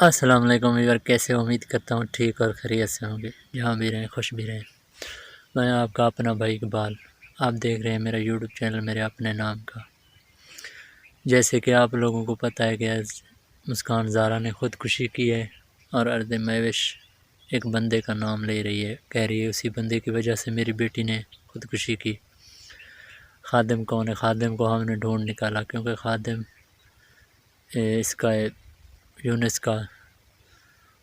السلام علیکم ویور، کیسے امید کرتا ہوں ٹھیک اور خیریت سے ہوں گے، جہاں بھی رہیں خوش بھی رہیں۔ میں آپ کا اپنا بھائی اقبال، آپ دیکھ رہے ہیں میرا یوٹیوب چینل میرے اپنے نام کا۔ جیسے کہ آپ لوگوں کو پتہ ہے کہ مسکان زارا نے خودکشی کی ہے اور ارد مہوش ایک بندے کا نام لے رہی ہے، کہہ رہی ہے اسی بندے کی وجہ سے میری بیٹی نے خودکشی کی۔ خادم کون ہے؟ خادم کو ہم نے ڈھونڈ نکالا، کیونکہ خادم اس کا یونس کا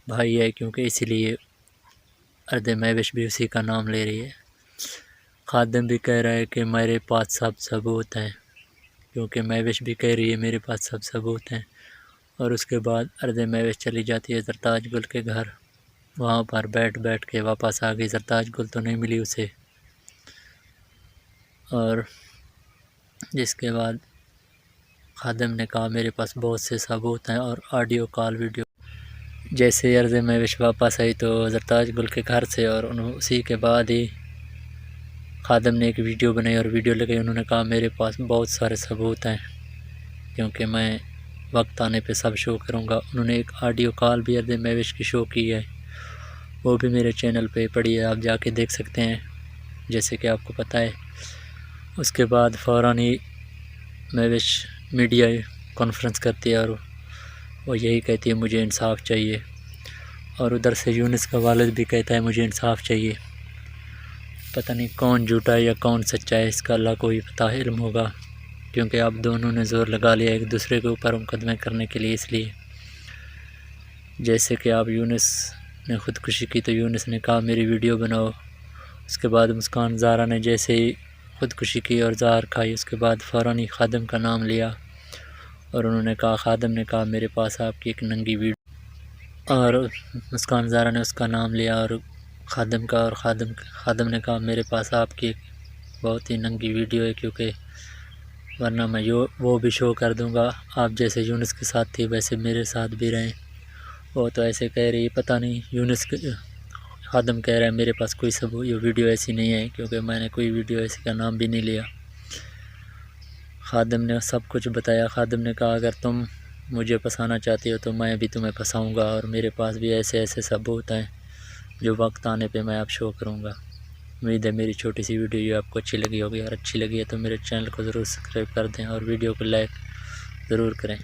بھائی ہے، کیونکہ اسی لیے ارد مہوش بھی اسی کا نام لے رہی ہے۔ خادم بھی کہہ رہا ہے کہ میرے پاس سب ثبوت ہیں، کیونکہ مہوش بھی کہہ رہی ہے میرے پاس سب ثبوت ہیں۔ اور اس کے بعد ارد مہوش چلی جاتی ہے زرتاج گل کے گھر، وہاں پر بیٹھ کے واپس آ گئی۔ زرتاج گل تو نہیں ملی اسے، اور جس کے بعد خادم نے کہا میرے پاس بہت سے ثبوت ہیں، اور آڈیو کال ویڈیو جیسے ارد مہوش واپس آئی تو زرتاج گل کے گھر سے، اور اسی کے بعد ہی خادم نے ایک ویڈیو بنائی اور ویڈیو لگائی۔ انہوں نے کہا میرے پاس بہت سارے ثبوت ہیں، کیونکہ میں وقت آنے پہ سب شو کروں گا۔ انہوں نے ایک آڈیو کال بھی ارد مہوش کی شو کی ہے، وہ بھی میرے چینل پہ پڑی ہے، آپ جا کے دیکھ سکتے ہیں، جیسے کہ آپ کو پتہ ہے۔ اس کے بعد فوراً ہی مہوش میڈیا کانفرنس کرتی ہے اور وہ یہی کہتی ہے مجھے انصاف چاہیے، اور ادھر سے یونس کا والد بھی کہتا ہے مجھے انصاف چاہیے۔ پتہ نہیں کون جھوٹا ہے یا کون سچا ہے، اس کا اللہ کو ہی پتہ علم ہوگا، کیونکہ اب دونوں نے زور لگا لیا ایک دوسرے کے اوپر مقدمے کرنے کے لیے۔ اس لیے جیسے کہ آپ یونس نے خودکشی کی تو یونس نے کہا میری ویڈیو بناؤ، اس کے بعد مسکان زارا نے جیسے ہی خودکشی کی اور زہر کھائی، اس کے بعد فوراً ہی خادم کا نام لیا، اور انہوں نے کہا خادم نے کہا میرے پاس آپ کی ایک ننگی ویڈیو، اور مسکان زارا نے اس کا نام لیا اور خادم کا، اور خادم نے کہا میرے پاس آپ کی ایک بہت ہی ننگی ویڈیو ہے، کیونکہ ورنہ میں وہ بھی شو کر دوں گا، آپ جیسے یونس کے ساتھ تھی ویسے میرے ساتھ بھی رہیں۔ وہ تو ایسے کہہ رہی ہے، پتہ نہیں یونس خادم کہہ رہا ہے میرے پاس کوئی یہ ویڈیو ایسی نہیں ہے، کیونکہ میں نے کوئی ویڈیو ایسی کا نام بھی نہیں لیا۔ خادم نے سب کچھ بتایا۔ خادم نے کہا اگر تم مجھے پھنسانا چاہتی ہو تو میں بھی تمہیں پھنساؤں گا، اور میرے پاس بھی ایسے ثبوت ہیں جو وقت آنے پہ میں اب شو کروں گا۔ امید ہے میری چھوٹی سی ویڈیو یہ آپ کو اچھی لگی ہوگی، اور اچھی لگی ہے تو میرے چینل کو ضرور سبسکرائب کر دیں اور ویڈیو کو لائک ضرور کریں۔